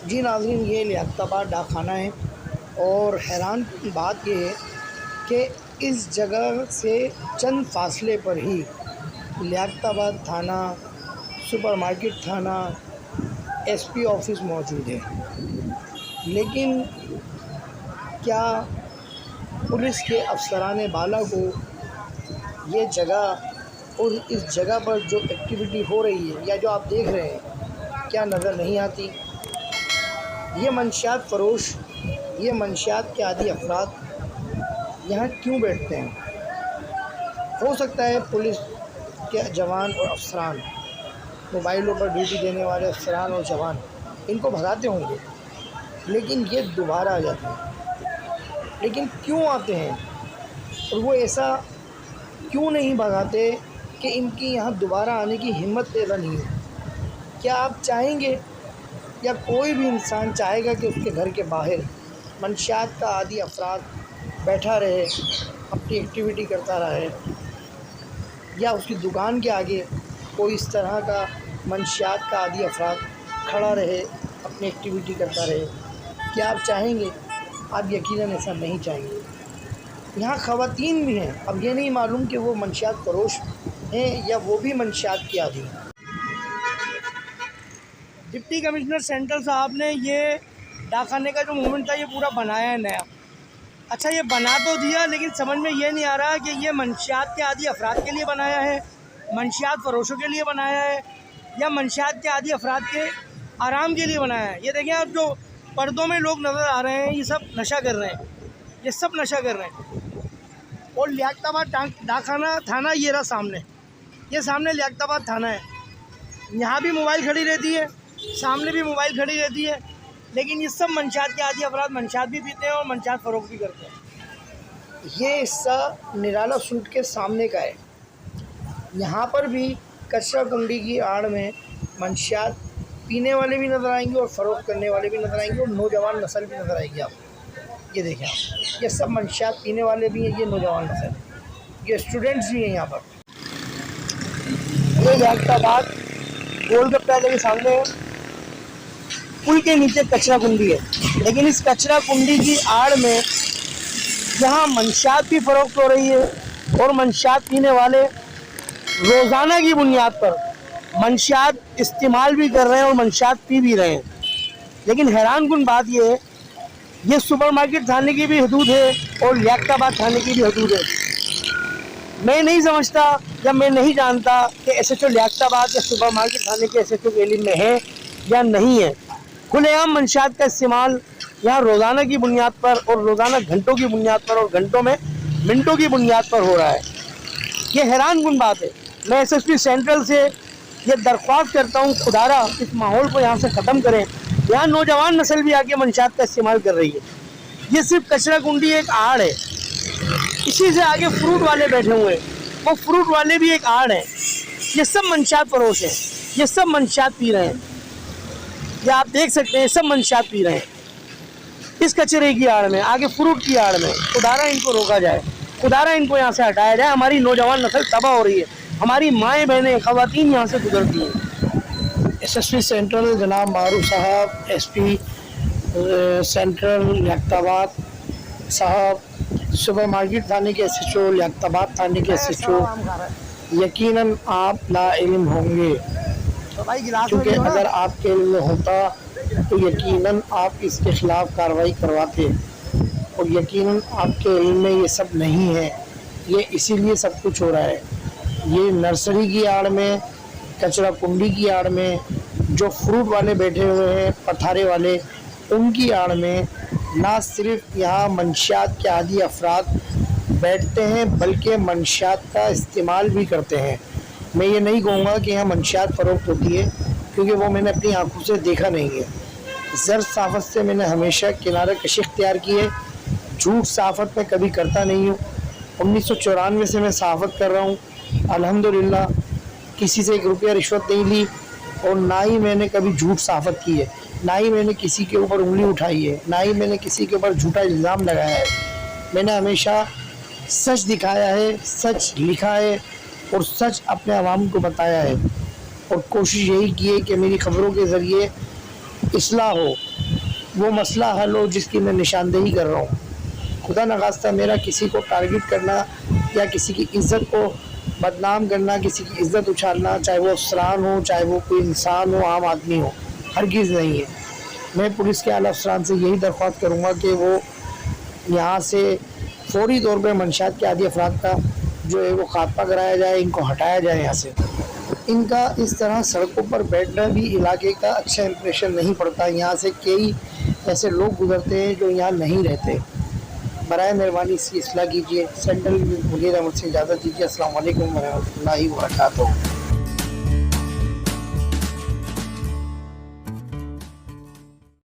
جی ناظرین، یہ لیاقت آباد ڈاک خانہ ہے اور حیران کی بات یہ ہے کہ اس جگہ سے چند فاصلے پر ہی لیاقت آباد تھانہ، سپر مارکیٹ تھانہ، ایس پی آفس موجود ہے، لیکن کیا پولیس کے افسران بالا کو یہ جگہ اور اس جگہ پر جو ایکٹیویٹی ہو رہی ہے یا جو آپ دیکھ رہے ہیں کیا نظر نہیں آتی؟ یہ منشیات فروش، یہ منشیات کے عادی افراد یہاں کیوں بیٹھتے ہیں؟ ہو سکتا ہے پولیس کے جوان اور افسران، موبائلوں پر ڈیوٹی دینے والے افسران اور جوان ان کو بھگاتے ہوں گے، لیکن یہ دوبارہ آ جاتے ہیں۔ لیکن کیوں آتے ہیں اور وہ ایسا کیوں نہیں بھگاتے کہ ان کی یہاں دوبارہ آنے کی ہمت پیدا نہیں ہو؟ کیا آپ چاہیں گے یا کوئی بھی انسان چاہے گا کہ اس کے گھر کے باہر منشیات کا عادی افراد بیٹھا رہے، اپنی ایکٹیویٹی کرتا رہے، یا اس کی دکان کے آگے کوئی اس طرح کا منشیات کا عادی افراد کھڑا رہے، اپنی ایکٹیویٹی کرتا رہے؟ کیا آپ چاہیں گے؟ آپ یقیناً ایسا نہیں چاہیں گے۔ یہاں خواتین بھی ہیں، اب یہ نہیں معلوم کہ وہ منشیات فروش ہیں یا وہ بھی منشیات کی عادی ہیں۔ ڈپٹی کمشنر سینٹرل صاحب نے یہ ڈاک خانے کا جو موومنٹ تھا یہ پورا بنایا ہے نیا۔ اچھا، یہ بنا تو دیا، لیکن سمجھ میں یہ نہیں آ رہا کہ یہ منشیات کے عادی افراد کے لیے بنایا ہے، منشیات فروشوں کے لیے بنایا ہے، یا منشیات کے عادی افراد کے آرام کے لیے بنایا ہے۔ یہ دیکھیں آپ، جو پردوں میں لوگ نظر آ رہے ہیں یہ سب نشہ کر رہے ہیں، یہ سب نشہ کر رہے ہیں۔ اور لیاقت آباد ڈاک خانہ تھانہ یہ رہا سامنے، یہ سامنے لیاقت آباد تھانہ ہے۔ یہاں بھی موبائل کھڑی رہتی ہے، سامنے بھی موبائل کھڑی رہتی ہے، لیکن یہ سب منشیات کے عادی افراد منشیات بھی پیتے ہیں اور منشیات فروخت بھی کرتے ہیں۔ یہ حصہ نرالا سوٹ کے سامنے کا ہے۔ یہاں پر بھی کچرا کنڈی کی آڑ میں منشیات پینے والے بھی نظر آئیں گے اور فروخت کرنے والے بھی نظر آئیں گے، اور نوجوان نسل بھی نظر آئے گی آپ کو۔ یہ دیکھیں آپ، یہ سب منشیات پینے والے بھی ہیں، یہ نوجوان نسل، یہ اسٹوڈنٹس بھی ہیں یہاں پر۔ یہ لیاقت آباد گول گپے والے کے سامنے ہے، پل کے نیچے کچرا کنڈی ہے، لیکن اس کچرا کنڈی کی آڑ میں یہاں منشیات بھی فروخت ہو رہی ہے، اور منشیات پینے والے روزانہ کی بنیاد پر منشیات استعمال بھی کر رہے ہیں اور منشیات پی بھی رہے ہیں۔ لیکن حیران کن بات یہ ہے، یہ سپر مارکیٹ تھانے کی بھی حدود ہے اور لیاقت آباد تھانے کی بھی حدود ہے۔ میں نہیں سمجھتا یا میں نہیں جانتا کہ ایس ایچ او لیاقت آباد یا سپر مارکیٹ تھانے کے ایس ایچ او کے علم میں ہے یا نہیں ہے۔ کھلے عام منشیات کا استعمال یہاں روزانہ کی بنیاد پر اور روزانہ گھنٹوں کی بنیاد پر اور گھنٹوں میں منٹوں کی بنیاد پر ہو رہا ہے۔ یہ حیران کن بات ہے۔ میں ایس ایس پی سینٹرل سے یہ درخواست کرتا ہوں، خدارا اس ماحول کو یہاں سے ختم کریں۔ یہاں نوجوان نسل بھی آ کے منشیات کا استعمال کر رہی ہے۔ یہ صرف کچرا کنڈی ایک آڑ ہے، اسی سے آگے فروٹ والے بیٹھے ہوئے ہیں، وہ فروٹ والے بھی ایک آڑ ہیں۔ یہ سب منشیات فروش ہیں، یہ سب منشیات پی رہے ہیں، یہ آپ دیکھ سکتے ہیں، سب منشیات پی رہے ہیں اس کچرے کی آڑ میں، آگے فروٹ کی آڑ میں۔ خدارا ان کو روکا جائے، خدارا ان کو یہاں سے ہٹایا جائے۔ ہماری نوجوان نسل تباہ ہو رہی ہے، ہماری مائیں بہنیں خواتین یہاں سے گزرتی ہیں۔ ایس ایس پی سینٹرل جناب معروف صاحب، ایس پی سینٹرل لیاقت آباد صاحب، سپر مارکیٹ تھانے کے ایس ایچ او، لیاقت آباد تھانے کے ایس ایچ او، یقیناً آپ لا علم ہوں گے، کیونکہ اگر آپ کے علم میں ہوتا تو یقیناً آپ اس کے خلاف کارروائی کرواتے، اور یقیناً آپ کے علم میں یہ سب نہیں ہے۔ یہ اسی لیے سب کچھ ہو رہا ہے۔ یہ نرسری کی آڑ میں، کچرا کنڈی کی آڑ میں، جو فروٹ والے بیٹھے ہوئے ہیں، پٹھارے والے، ان کی آڑ میں نہ صرف یہاں منشیات کے عادی افراد بیٹھتے ہیں بلکہ منشیات کا استعمال بھی کرتے ہیں۔ میں یہ نہیں کہوں گا کہ یہاں منشیات فروخت ہوتی ہے، کیونکہ وہ میں نے اپنی آنکھوں سے دیکھا نہیں ہے۔ زر صحافت سے میں نے ہمیشہ کنارہ کشی اختیار کی ہے، جھوٹ صحافت میں کبھی کرتا نہیں ہوں۔ 1994 سے میں صحافت کر رہا ہوں، الحمدللہ کسی سے 1 روپیہ رشوت نہیں لی، اور نہ ہی میں نے کبھی جھوٹ صحافت کی ہے، نہ ہی میں نے کسی کے اوپر انگلی اٹھائی ہے، نہ ہی میں نے کسی کے اوپر جھوٹا الزام لگایا ہے۔ میں نے ہمیشہ سچ دکھایا ہے، سچ لکھا ہے، اور سچ اپنے عوام کو بتایا ہے، اور کوشش یہی کی ہے کہ میری خبروں کے ذریعے اصلاح ہو، وہ مسئلہ حل ہو جس کی میں نشاندہی کر رہا ہوں۔ خدا نخواستہ میرا کسی کو ٹارگٹ کرنا یا کسی کی عزت کو بدنام کرنا، کسی کی عزت اچھالنا، چاہے وہ افسران ہو، چاہے وہ کوئی انسان ہو، عام آدمی ہو، ہرگز نہیں ہے۔ میں پولیس کے اعلیٰ افسران سے یہی درخواست کروں گا کہ وہ یہاں سے فوری طور پہ منشیات کے عادی افراد کا جو ہے وہ خاتمہ کرایا جائے، ان کو ہٹایا جائے یہاں سے۔ ان کا اس طرح سڑکوں پر بیٹھنا بھی علاقے کا اچھا امپریشن نہیں پڑتا۔ یہاں سے کئی ایسے لوگ گزرتے ہیں جو یہاں نہیں رہتے۔ برائے مہربانی اس کی اصلاح کیجیے۔ سینٹرل وزیر احمد سے اجازت دیجیے۔ السلام علیکم ورحمۃ اللہ وبرکاتہ۔